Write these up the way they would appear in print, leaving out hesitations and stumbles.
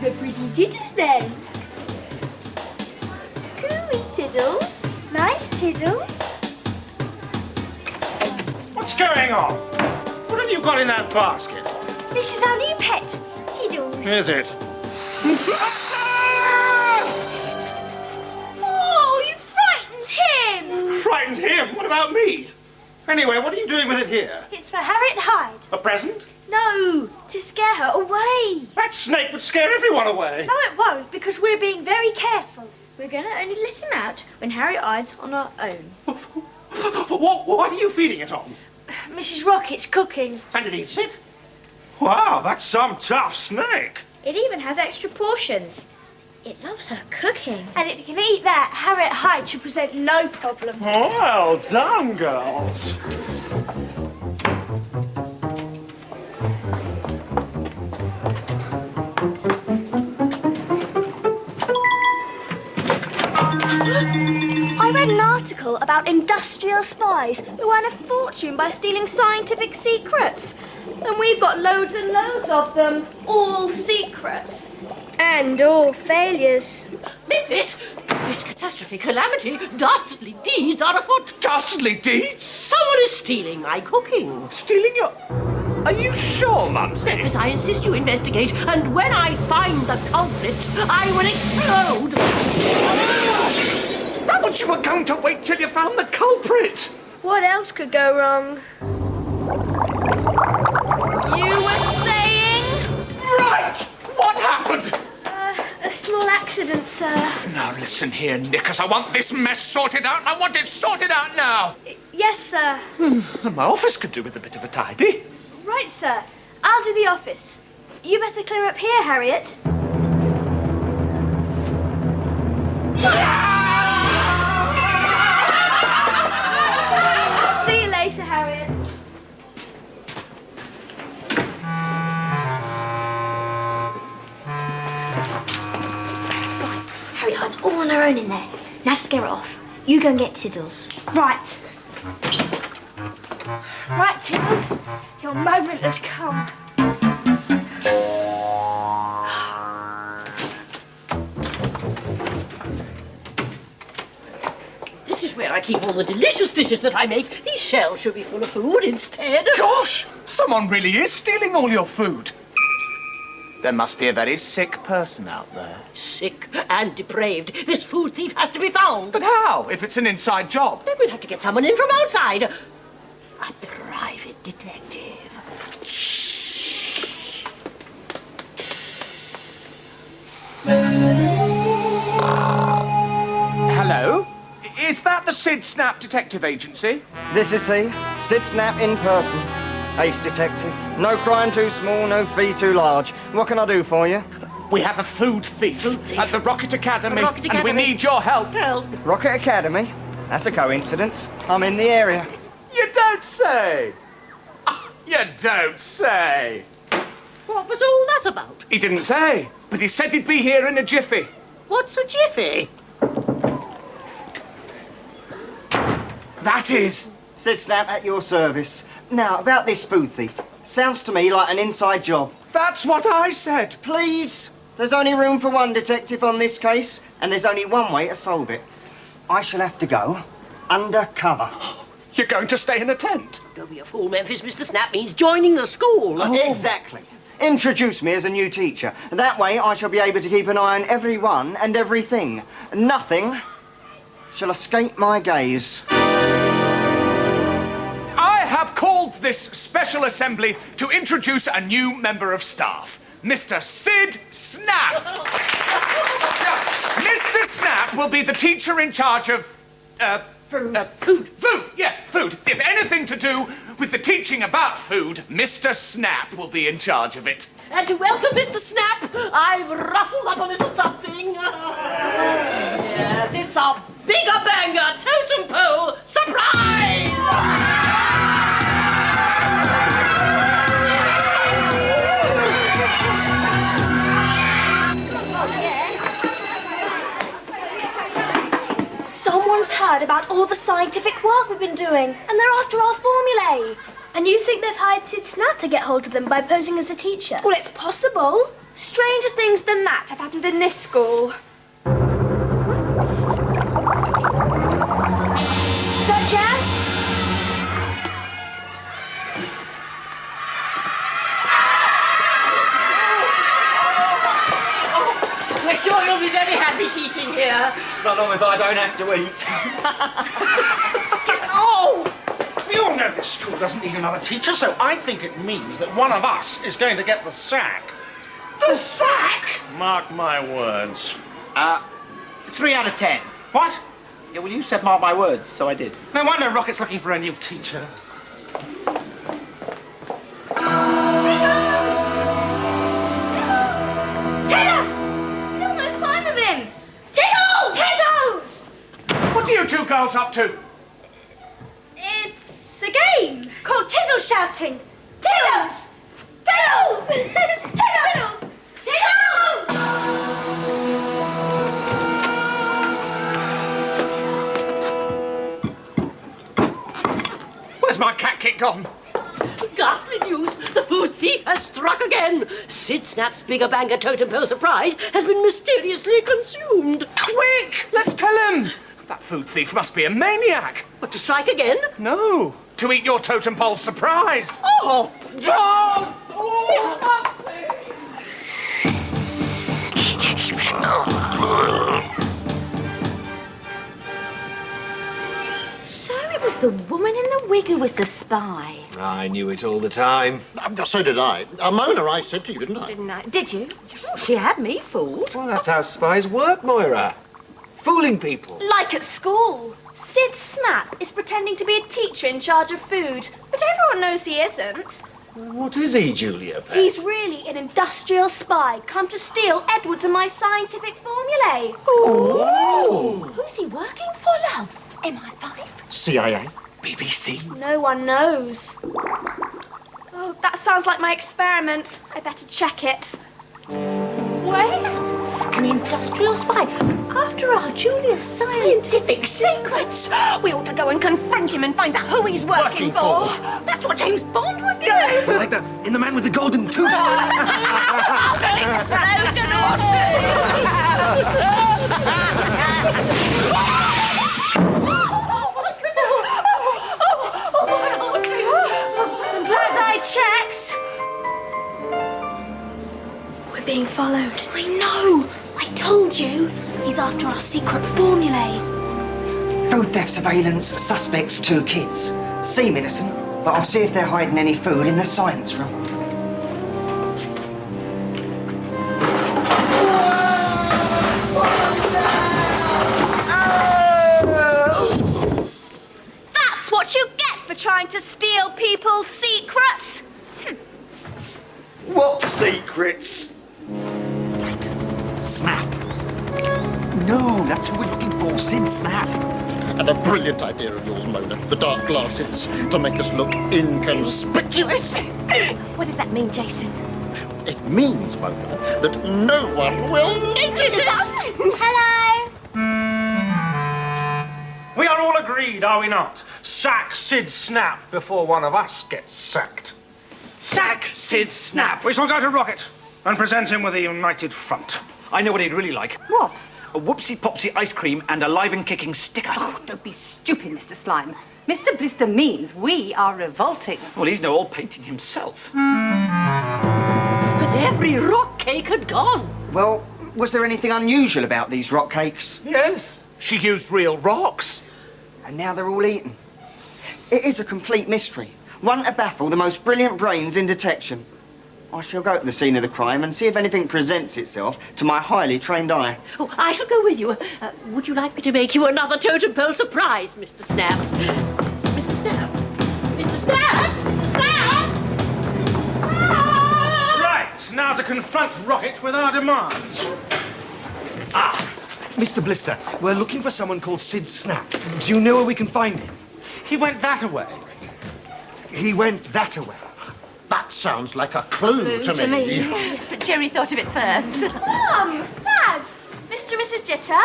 She's a pretty Tiddles then. Cooey Tiddles. Nice Tiddles. What's going on? What have you got in that basket? This is our new pet, Tiddles. Is it? Oh, you frightened him! Frightened him? What about me? Anyway, what are you doing with it here? It's for Harriet Hyde. A present? No, to scare her away. That snake would scare everyone away. No, it won't, because we're being very careful. We're going to only let him out when Harriet Hyde's on our own. What are you feeding it on? Mrs. Rocket's cooking. And it eats it? Wow, that's some tough snake. It even has extra portions. It loves her cooking. And if you can eat that, Harriet Hyde should present no problem. Well done, girls. I read an article about industrial spies who earn a fortune by stealing scientific secrets. And we've got loads and loads of them, all secret. And all failures. This catastrophe, calamity, dastardly deeds are afoot. Dastardly deeds? Someone is stealing my cooking. Stealing your... Are you sure, Mumsy? Yes, I insist you investigate, and when I find the culprit, I will explode. I thought you were going to wait till you found the culprit. What else could go wrong? You were saying? Right! What happened? A small accident, sir. Now listen here, Nickers. I want this mess sorted out, and I want it sorted out now. Yes, sir. My office could do with a bit of a tidy. Right, sir. I'll do the office. You better clear up here, Harriet. See you later, Harriet. Right, Harriet Hyde's all on her own in there. Now scare it off. You go and get Tiddles. Right. Right, Tiddles. Your moment has come. This is where I keep all the delicious dishes that I make. These shelves should be full of food instead. Gosh! Someone really is stealing all your food. There must be a very sick person out there. Sick and depraved. This food thief has to be found. But how, if it's an inside job? Then we'll have to get someone in from outside. A private detective. Hello? Is that the Sid Snap Detective Agency? This is he, Sid Snap in person. Ace detective. No crime too small, no fee too large. What can I do for you? We have a food thief, at the Rocket Academy, Rocket and we Academy. need your help. Help. Rocket Academy? That's a coincidence. I'm in the area. You don't say! You don't say! What was all that about? He didn't say, but he said he'd be here in a jiffy. What's a jiffy? That is... Sid Snap at your service. Now, about this food thief. Sounds to me like an inside job. That's what I said. Please? There's only room for one detective on this case, and there's only one way to solve it. I shall have to go undercover. You're going to stay in a tent? Don't be a fool, Memphis. Mr. Snap means joining the school. Exactly. Introduce me as a new teacher. That way I shall be able to keep an eye on everyone and everything. Nothing shall escape my gaze. I have called this special assembly to introduce a new member of staff, Mr. Sid Snap. Mr. Snap will be the teacher in charge of, Food. Food, yes, food. If anything to do with the teaching about food, Mr. Snap will be in charge of it. And to welcome Mr. Snap, I've rustled up a little something. Yes, it's a bigger banger totem pole surprise! Someone's heard about all the scientific work we've been doing, and they're after our formulae. And you think they've hired Sid Snap to get hold of them by posing as a teacher? Well, it's possible. Stranger things than that have happened in this school. Whoops. Such as? We're sure you'll be very happy teaching here. So long as I don't have to eat. Oh! We all know this school doesn't need another teacher, so I think it means that one of us is going to get the sack. The sack! Mark my words. 3 out of 10. What? Yeah, well, you said mark my words, so I did. No wonder Rocket's looking for a new teacher. Tiddles! Still no sign of him. Tiddles! Tiddles! What are you two girls up to? It's a game. Called Tiddles shouting. Tiddles! Tiddles! Tiddles! Tiddles! Where's my cat kit gone? Ghastly news! The food thief has struck again! Sid Snap's bigger banger totem pole surprise has been mysteriously consumed. Quick! Let's tell him! That food thief must be a maniac. But to strike again? No, to eat your totem pole surprise. Oh! Don't! So it was the woman in the wig who was the spy. I knew it all the time. So did I. Mona, I said to you, didn't I? Didn't I? Did you? Oh, she had me fooled. Well, that's how spies work, Moira. Fooling people. Like at school. Sid Snap is pretending to be a teacher in charge of food, but everyone knows he isn't. What is he, Julia Pett? He's really an industrial spy come to steal Edward's and my scientific formulae. Oh! Who's he working for, love? MI5? CIA? BBC? No one knows. Oh, that sounds like my experiment. I better check it. Wait! An industrial spy after our Julia's scientific secrets. We ought to go and confront him and find out who he's working for. That's what James Bond would do. Like in The Man with the Golden Tooth. Explosion or I'm glad I checked. We're being followed. I know. I told you. He's after our secret formulae. Food theft surveillance, suspects 2 kids. Seem innocent, but I'll see if they're hiding any food in the science room. That's what you get for trying to steal people's secrets. What secrets? Snap. No, that's who we're looking for. Sid Snap. And a brilliant idea of yours, Mona. The dark glasses to make us look inconspicuous. What does that mean, Jason? It means, Mona, that no one will notice us. Hello. We are all agreed, are we not? Sack Sid Snap before one of us gets sacked. Sack Sid Snap. We shall go to Rocket and present him with a united front. I know what he'd really like. What? A whoopsie-popsy ice cream and a live and kicking sticker. Oh, don't be stupid, Mr. Slime. Mr. Blister means we are revolting. Well, he's no all painting himself. But every rock cake had gone. Well, was there anything unusual about these rock cakes? Yes, she used real rocks. And now they're all eaten. It is a complete mystery. One to baffle the most brilliant brains in detection. I shall go to the scene of the crime and see if anything presents itself to my highly trained eye. Oh, I shall go with you. Would you like me to make you another totem pole surprise, Mr. Snap? Mr. Snap? Mr. Snap? Mr. Snap? Right, now to confront Rocket with our demands. Mr. Blister, we're looking for someone called Sid Snap. Do you know where we can find him? He went that away. He went that away. That sounds like a clue to me. But Jerry thought of it first. Mum, Dad, Mr. and Mrs. Jitter.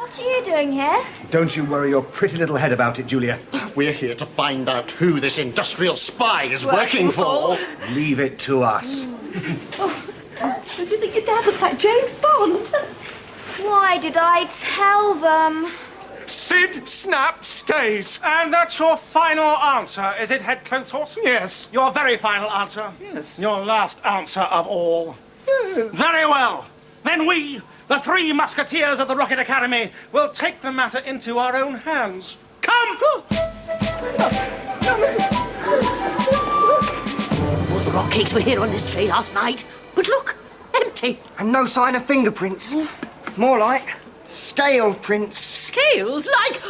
What are you doing here? Don't you worry your pretty little head about it, Julia. We're here to find out who this industrial spy is working for. Leave it to us. Don't you think your dad looks like James Bond? Why did I tell them? Sid Snap stays. And that's your final answer, is it, head clothes horse? Yes. Your very final answer? Yes. Your last answer of all? Yes. Very well. Then we, the three musketeers of the Rocket Academy, will take the matter into our own hands. Come! All the rock cakes were here on this tray last night. But look, empty. And no sign of fingerprints. More like scale prints. Scales like...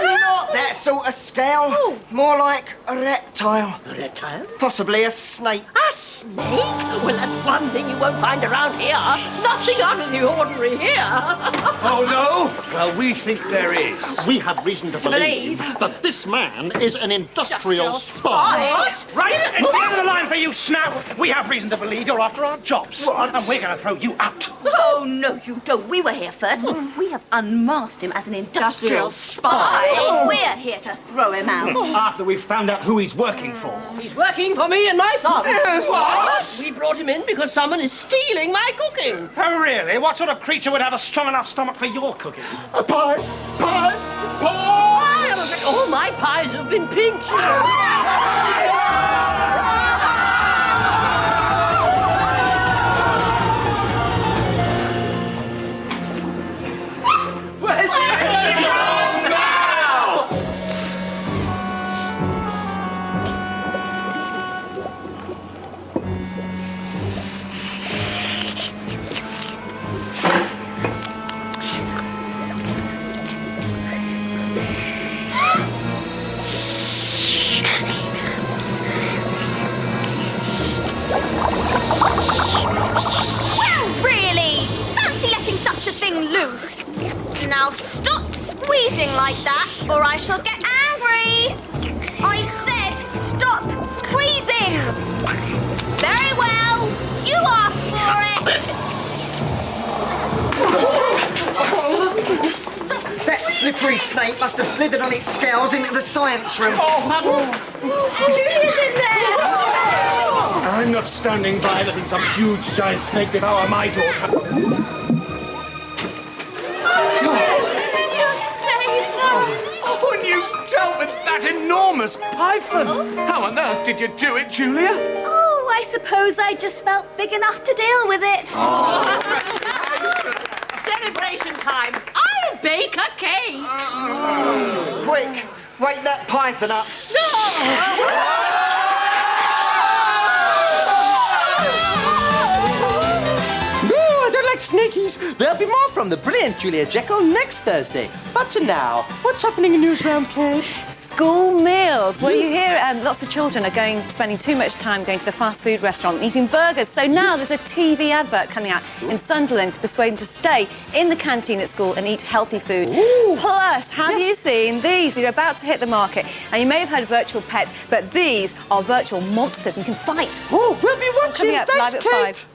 Not that sort of scale. More like a reptile. A reptile? Possibly a snake. A snake? Well, that's one thing you won't find around here. Nothing out of the ordinary here. Oh, no? Well, we think there is. We have reason to believe that this man is an industrial spy. What? Right, it's the end of the line for you, Snap. We have reason to believe you're after our jobs. What? And we're going to throw you out. Oh, no, you don't. We were here first. We have unmasked him as an industrial spy. We're here to throw him out. After we've found out who he's working for. He's working for me and my son. Yes. What? We brought him in because someone is stealing my cooking. Oh, really? What sort of creature would have a strong enough stomach for your cooking? A pie! Pie! Pie! All my pies have been pinched. Well, really? Fancy letting such a thing loose. Now stop squeezing like that, or I shall get angry. I said stop squeezing. Very well. You asked for it. That slippery snake must have slithered on its scales into the science room. Julia's in there. I'm not standing by letting some huge giant snake devour my daughter. Oh, and you dealt with that enormous python. How on earth did you do it, Julia? Oh, I suppose I just felt big enough to deal with it. Celebration time. I'll bake a cake. Quick, wake that python up. No, I don't like snakies. There'll be more from the brilliant Julia Jekyll next Thursday. But to now, what's happening in Newsround, Kate? School meals. Well, you hear lots of children are spending too much time going to the fast food restaurant and eating burgers. So now there's a TV advert coming out in Sunderland to persuade them to stay in the canteen at school and eat healthy food. Ooh. Plus, have you seen these? They're about to hit the market. And you may have heard of virtual pets, but these are virtual monsters and can fight. Oh, we'll be watching. Coming up Thanks, live at Kate. 5.